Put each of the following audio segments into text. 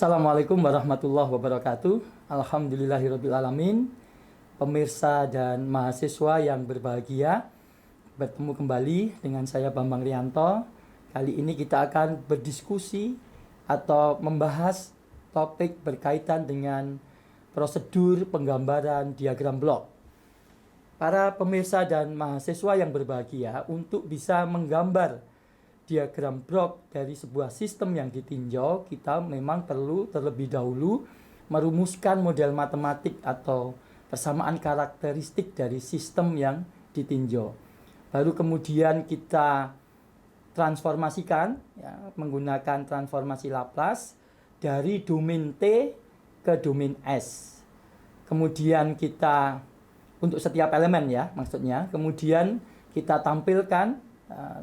Assalamualaikum warahmatullahi wabarakatuh. Alhamdulillahirabbil alamin. Pemirsa dan mahasiswa yang berbahagia, bertemu kembali dengan saya Bambang Rianto. Kali ini kita akan berdiskusi atau membahas topik berkaitan dengan prosedur penggambaran diagram blok. Para pemirsa dan mahasiswa yang berbahagia, untuk bisa menggambar diagram blok dari sebuah sistem yang ditinjau, kita memang perlu terlebih dahulu merumuskan model matematik atau persamaan karakteristik dari sistem yang ditinjau. Baru kemudian kita transformasikan ya, menggunakan transformasi Laplace dari domain T ke domain S. Kemudian kita untuk setiap elemen ya maksudnya, kemudian kita tampilkan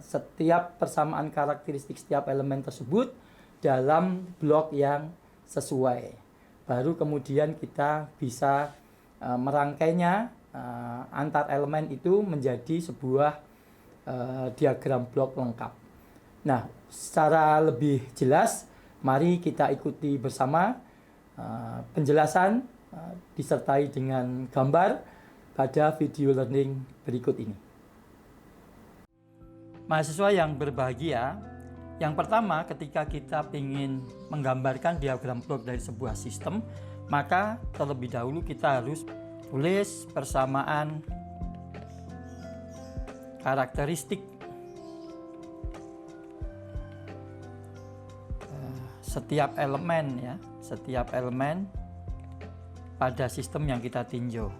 setiap persamaan karakteristik setiap elemen tersebut dalam blok yang sesuai. Baru kemudian kita bisa merangkainya antar elemen itu menjadi sebuah diagram blok lengkap. Nah, secara lebih jelas, mari kita ikuti bersama penjelasan disertai dengan gambar pada video learning berikut ini. Mahasiswa yang berbahagia, yang pertama ketika kita ingin menggambarkan diagram blok dari sebuah sistem, maka terlebih dahulu kita harus tulis persamaan karakteristik setiap elemen ya, setiap elemen pada sistem yang kita tinjau.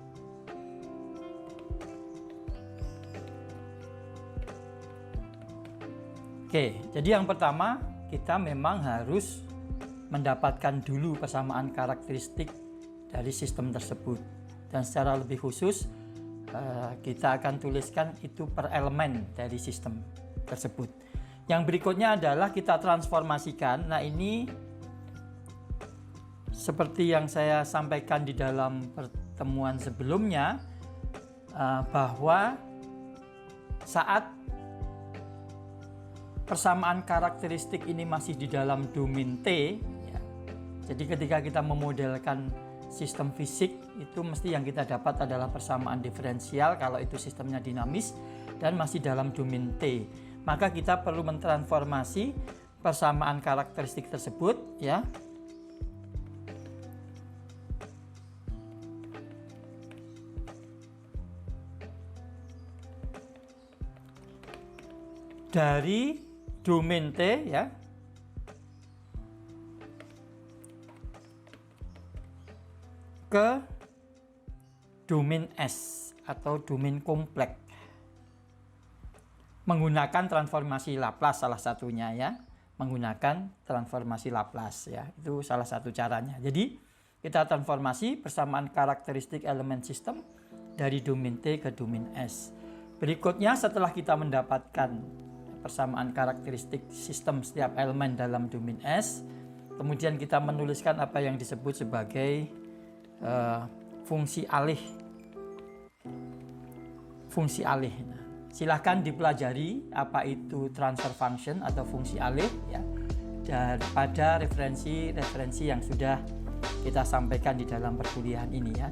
Oke, jadi yang pertama kita memang harus mendapatkan dulu persamaan karakteristik dari sistem tersebut. Dan secara lebih khusus kita akan tuliskan itu per elemen dari sistem tersebut. Yang berikutnya adalah kita transformasikan. Nah, ini seperti yang saya sampaikan di dalam pertemuan sebelumnya, bahwa saat persamaan karakteristik ini masih di dalam domain T ya. Jadi ketika kita memodelkan sistem fisik, itu mesti yang kita dapat adalah persamaan diferensial kalau itu sistemnya dinamis dan masih dalam domain T. Maka kita perlu mentransformasi persamaan karakteristik tersebut ya dari domain T ya ke domain S atau domain kompleks menggunakan transformasi Laplace salah satunya ya, menggunakan transformasi Laplace ya, itu salah satu caranya. Jadi kita transformasi persamaan karakteristik elemen sistem dari domain T ke domain S. Berikutnya setelah kita mendapatkan persamaan karakteristik sistem setiap elemen dalam domain S, kemudian kita menuliskan apa yang disebut sebagai fungsi alih. Fungsi alih. Nah, silahkan dipelajari apa itu transfer function atau fungsi alih ya, daripada referensi yang sudah kita sampaikan di dalam perkuliahan ini ya.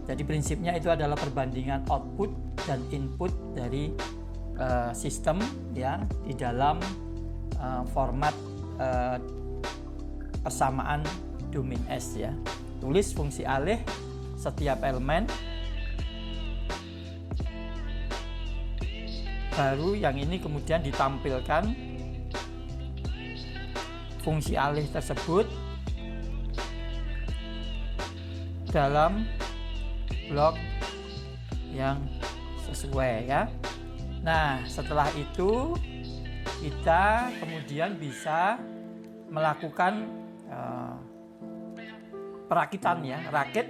Jadi prinsipnya itu adalah perbandingan output dan input dari sistem ya di dalam format persamaan domain S ya. Tulis fungsi alih setiap elemen, baru yang ini kemudian ditampilkan fungsi alih tersebut dalam blok yang sesuai ya. Nah, setelah itu kita kemudian bisa melakukan perakitan ya, rakit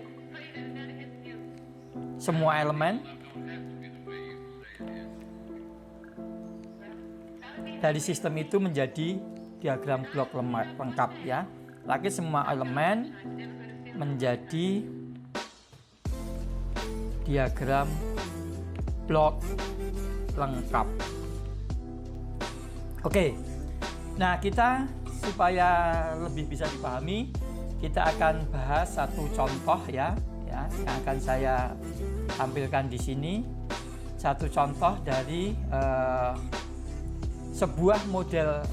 semua elemen dari sistem itu menjadi diagram blok lengkap ya. Rakit semua elemen menjadi diagram blok lengkap. Oke. Nah, kita supaya lebih bisa dipahami, kita akan bahas satu contoh ya yang akan saya tampilkan di sini. Satu contoh dari sebuah model,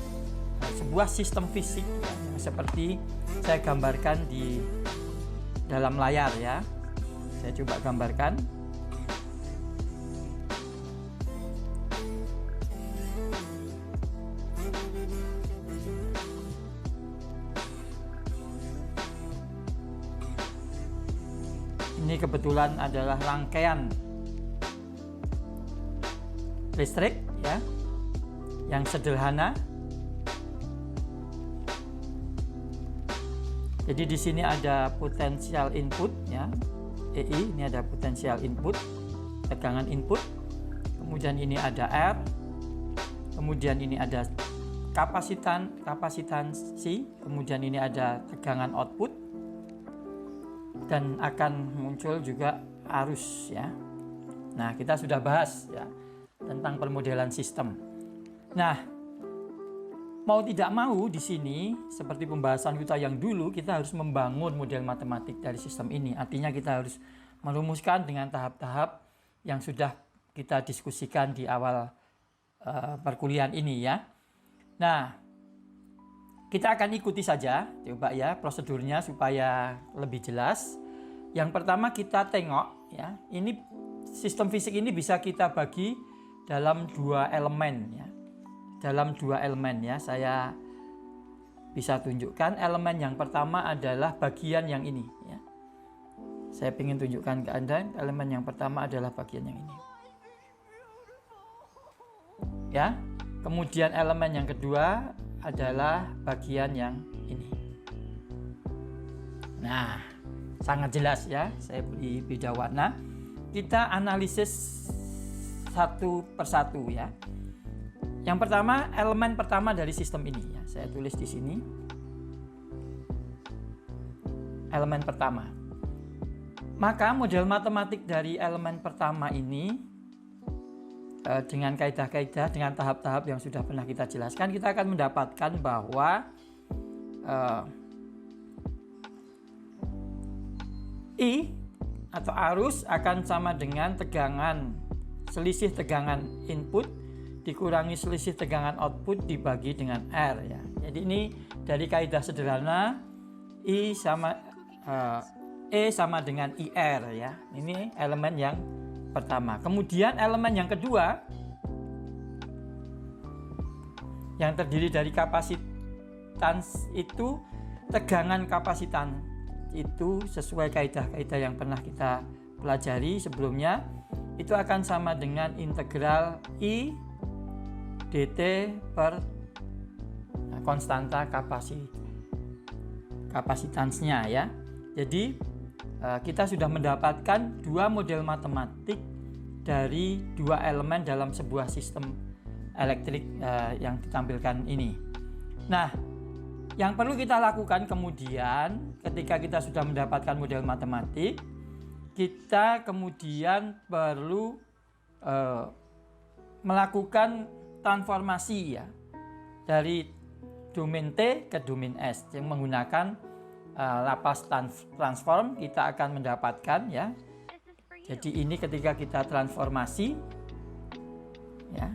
sebuah sistem fisik ya, yang seperti saya gambarkan di dalam layar ya. Saya coba gambarkan. Ini kebetulan adalah rangkaian listrik ya, yang sederhana. Jadi di sini ada potensial input ya, EI, ini ada potensial input, tegangan input. Kemudian ini ada R. Kemudian ini ada kapasitansi. Kemudian ini ada tegangan output. Dan akan muncul juga arus ya. Nah, kita sudah bahas ya tentang permodelan sistem. Nah, mau tidak mau di sini seperti pembahasan kita yang dulu, kita harus membangun model matematik dari sistem ini. Artinya kita harus merumuskan dengan tahap-tahap yang sudah kita diskusikan di awal perkuliahan ini ya. Nah, kita akan ikuti saja, coba ya prosedurnya supaya lebih jelas. Yang pertama kita tengok ya, ini sistem fisik ini bisa kita bagi dalam dua elemen ya. Dalam dua elemen ya, saya bisa tunjukkan. Elemen yang pertama adalah bagian yang ini ya. Saya ingin tunjukkan ke Anda, elemen yang pertama adalah bagian yang ini. Ya. Kemudian elemen yang kedua adalah bagian yang ini. Nah, sangat jelas ya, saya beri beda warna. Kita analisis satu persatu ya. Yang pertama, elemen pertama dari sistem ini ya, saya tulis di sini. Elemen pertama. Maka model matematik dari elemen pertama ini dengan kaidah-kaidah, dengan tahap-tahap yang sudah pernah kita jelaskan, kita akan mendapatkan bahwa I atau arus akan sama dengan tegangan, selisih tegangan input dikurangi selisih tegangan output dibagi dengan R ya. Jadi ini dari kaidah sederhana, E sama dengan IR ya. Ini elemen yang pertama. Kemudian elemen yang kedua yang terdiri dari kapasitans itu, tegangan kapasitan itu sesuai kaidah-kaidah yang pernah kita pelajari sebelumnya, itu akan sama dengan integral I dt per konstanta kapasitansnya ya. Jadi kita sudah mendapatkan dua model matematik dari dua elemen dalam sebuah sistem elektrik yang ditampilkan ini. Nah, yang perlu kita lakukan kemudian ketika kita sudah mendapatkan model matematik, kita kemudian perlu melakukan transformasi ya dari domain T ke domain S yang menggunakan Laplace transform. Kita akan mendapatkan ya. Jadi ini ketika kita transformasi ya,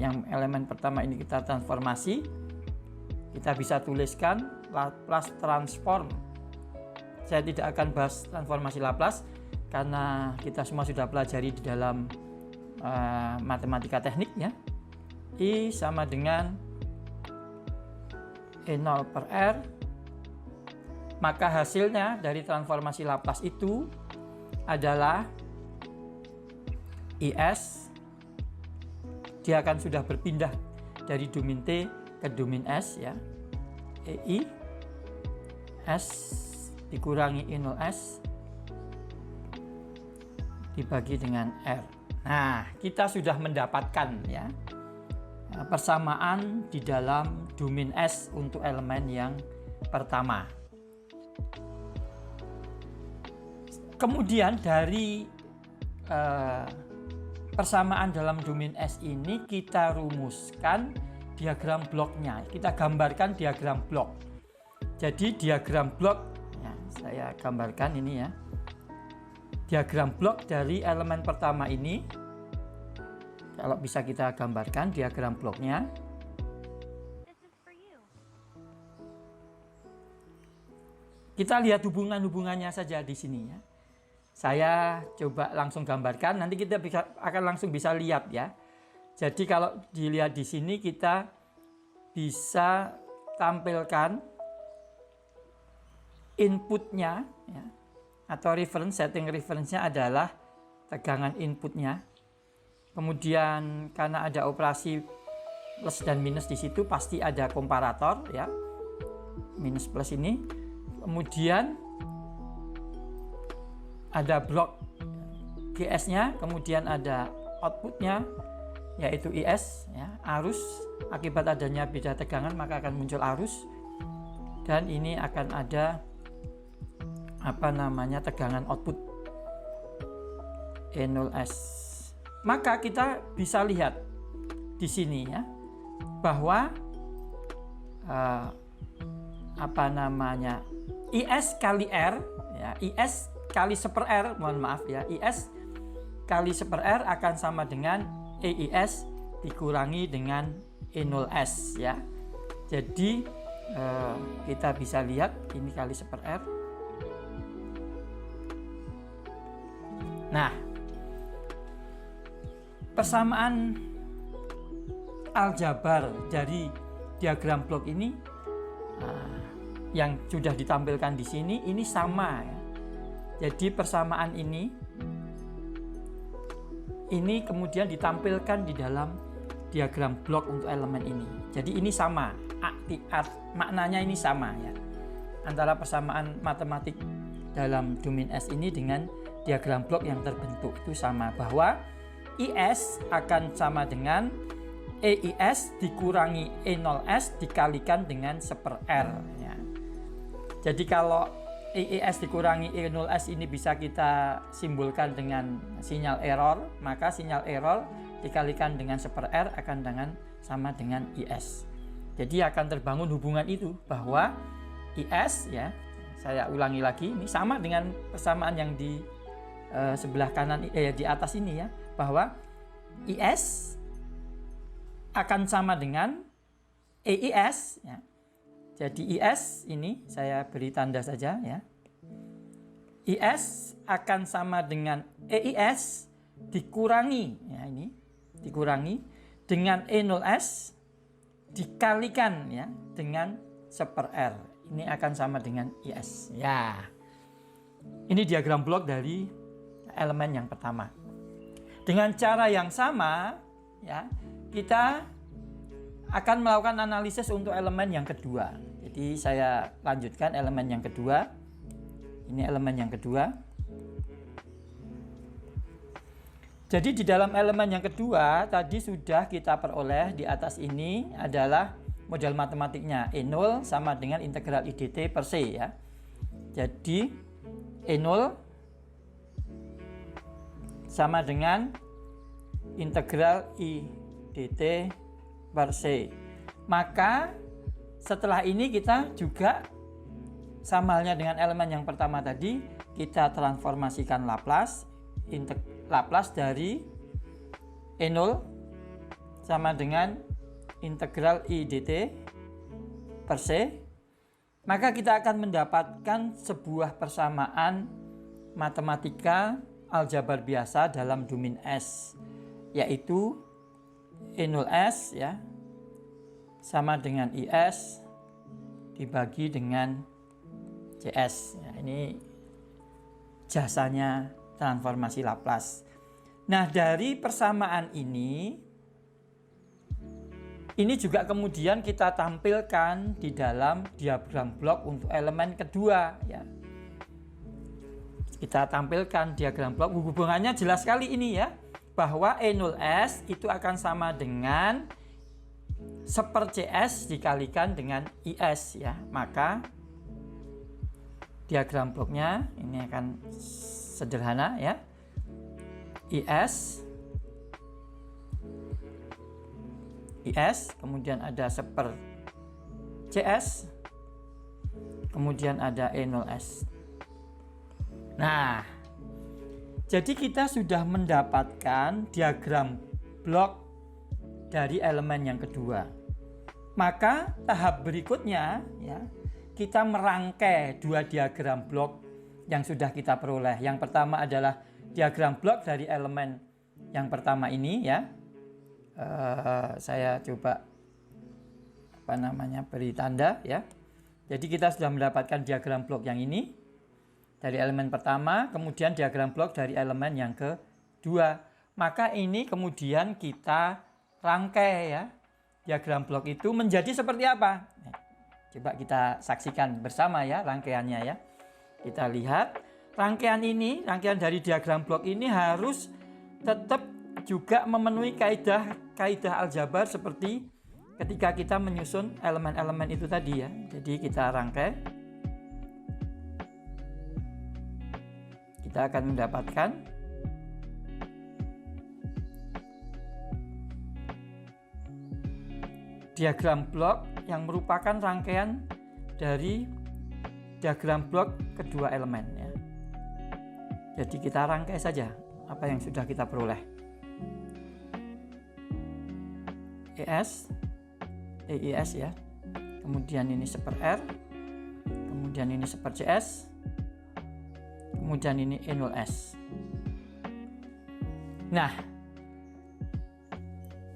yang elemen pertama ini kita transformasi, kita bisa tuliskan Laplace transform. Saya tidak akan bahas transformasi Laplace karena kita semua sudah pelajari di dalam matematika teknik ya. I sama dengan E0 per R. Maka hasilnya dari transformasi Laplace itu adalah IS. Dia akan sudah berpindah dari domain T ke domain S ya. EI S dikurangi I0S dibagi dengan R. Nah, kita sudah mendapatkan ya persamaan di dalam domain S untuk elemen yang pertama. Kemudian dari persamaan dalam domain S ini kita rumuskan diagram bloknya. Kita gambarkan diagram blok. Jadi diagram blok, ya, saya gambarkan ini ya. Diagram blok dari elemen pertama ini, kalau bisa kita gambarkan diagram bloknya. Kita lihat hubungan-hubungannya saja di sini ya. Saya coba langsung gambarkan, nanti kita akan langsung bisa lihat ya. Jadi kalau dilihat di sini kita bisa tampilkan inputnya ya, atau setting reference-nya adalah tegangan inputnya. Kemudian karena ada operasi plus dan minus di situ pasti ada komparator ya, minus plus ini. Kemudian ada blok GS-nya, kemudian ada outputnya yaitu IS ya, arus. Akibat adanya beda tegangan maka akan muncul arus, dan ini akan ada tegangan output E0S. Maka kita bisa lihat di sini ya bahwa IS kali R ya, IS kali 1/R, mohon maaf ya, IS kali 1/R akan sama dengan EIS dikurangi dengan E0S ya. Jadi kita bisa lihat ini kali 1/R. Nah, persamaan aljabar dari diagram blok ini yang sudah ditampilkan di sini ini sama ya. Jadi persamaan ini kemudian ditampilkan di dalam diagram blok untuk elemen ini. Jadi ini sama, maknanya ini sama ya. Antara persamaan matematik dalam domain S ini dengan diagram blok yang terbentuk itu sama, bahwa IS akan sama dengan EIS dikurangi E0S dikalikan dengan 1/R ya. Jadi kalau EIS dikurangi E0S ini bisa kita simbolkan dengan sinyal error, maka sinyal error dikalikan dengan 1/R akan sama dengan IS. Jadi akan terbangun hubungan itu bahwa IS ya, saya ulangi lagi, ini sama dengan persamaan yang di sebelah kanan di atas ini ya, bahwa IS akan sama dengan EIS ya. Jadi IS ini saya beri tanda saja ya. IS akan sama dengan EIS dikurangi ya, ini dikurangi dengan E0S dikalikan ya dengan 1/R. Ini akan sama dengan IS. Ya. Ini diagram blok dari elemen yang pertama. Dengan cara yang sama ya, kita akan melakukan analisis untuk elemen yang kedua. Jadi saya lanjutkan elemen yang kedua. Ini elemen yang kedua. Jadi di dalam elemen yang kedua tadi sudah kita peroleh di atas ini adalah model matematiknya. E0 sama dengan integral IDT per C ya. Jadi E0 sama dengan integral IDT per C. Maka setelah ini kita juga sama halnya dengan elemen yang pertama tadi, kita transformasikan Laplace. Laplace dari E0 sama dengan integral IDT per C. Maka kita akan mendapatkan sebuah persamaan matematika aljabar biasa dalam domain S, yaitu E0S ya sama dengan IS dibagi dengan CS ya, ini jasanya transformasi Laplace. Nah, dari persamaan ini juga kemudian kita tampilkan di dalam diagram blok untuk elemen kedua ya. Kita tampilkan diagram blok, hubungannya jelas sekali ini ya, bahwa E0S itu akan sama dengan 1/CS dikalikan dengan IS ya. Maka diagram bloknya ini akan sederhana ya. IS IS, kemudian ada seper CS, kemudian ada E0S. Nah, jadi kita sudah mendapatkan diagram blok dari elemen yang kedua. Maka tahap berikutnya ya, kita merangkai dua diagram blok yang sudah kita peroleh. Yang pertama adalah diagram blok dari elemen yang pertama ini ya. Saya coba beri tanda ya. Jadi kita sudah mendapatkan diagram blok yang ini dari elemen pertama, kemudian diagram blok dari elemen yang kedua. Maka ini kemudian kita rangkai ya. Diagram blok itu menjadi seperti apa? Coba kita saksikan bersama ya rangkaiannya ya. Kita lihat rangkaian rangkaian dari diagram blok ini harus tetap juga memenuhi kaidah aljabar seperti ketika kita menyusun elemen-elemen itu tadi ya. Jadi kita rangkai. Kita akan mendapatkan diagram blok yang merupakan rangkaian dari diagram blok kedua elemen ya. Jadi kita rangkai saja apa yang sudah kita peroleh. EIS ya. Kemudian ini seper R, kemudian ini seper CS, kemudian ini E0S. Nah,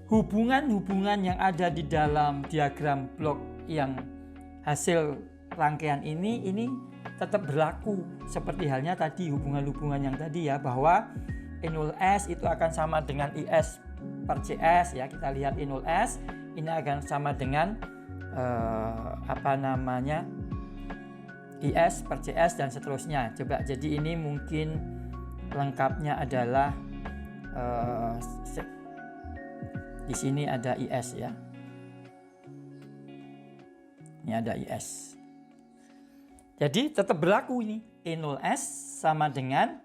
hubungan-hubungan yang ada di dalam diagram blok yang hasil rangkaian ini tetap berlaku seperti halnya tadi hubungan-hubungan yang tadi ya, bahwa E0S itu akan sama dengan IS per CS ya. Kita lihat E0S ini akan sama dengan IS per CS dan seterusnya. Coba, jadi ini mungkin lengkapnya adalah di sini ada IS ya. Ini ada IS. Jadi tetap berlaku ini. E0S sama dengan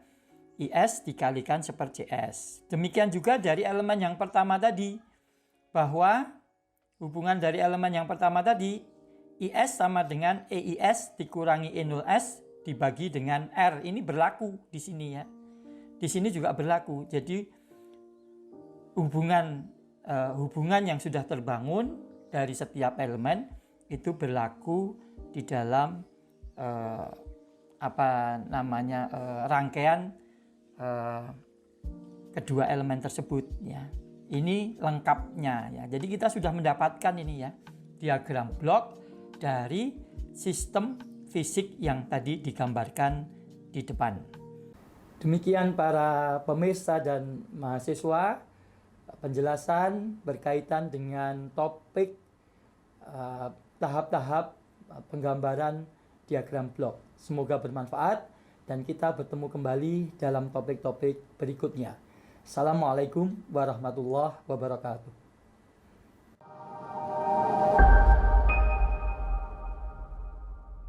IS dikalikan seper CS. Demikian juga dari elemen yang pertama tadi. Bahwa hubungan dari elemen yang pertama tadi, IS sama dengan EIS dikurangi E0S dibagi dengan R. Ini berlaku di sini ya. Di sini juga berlaku. Jadi hubungan yang sudah terbangun dari setiap elemen itu berlaku di dalam rangkaian kedua elemen tersebut ya. Ini lengkapnya ya. Jadi kita sudah mendapatkan ini ya, diagram blok dari sistem fisik yang tadi digambarkan di depan. Demikian para pemirsa dan mahasiswa, penjelasan berkaitan dengan topik tahap-tahap penggambaran diagram blok. Semoga bermanfaat dan kita bertemu kembali dalam topik-topik berikutnya. Assalamualaikum warahmatullahi wabarakatuh.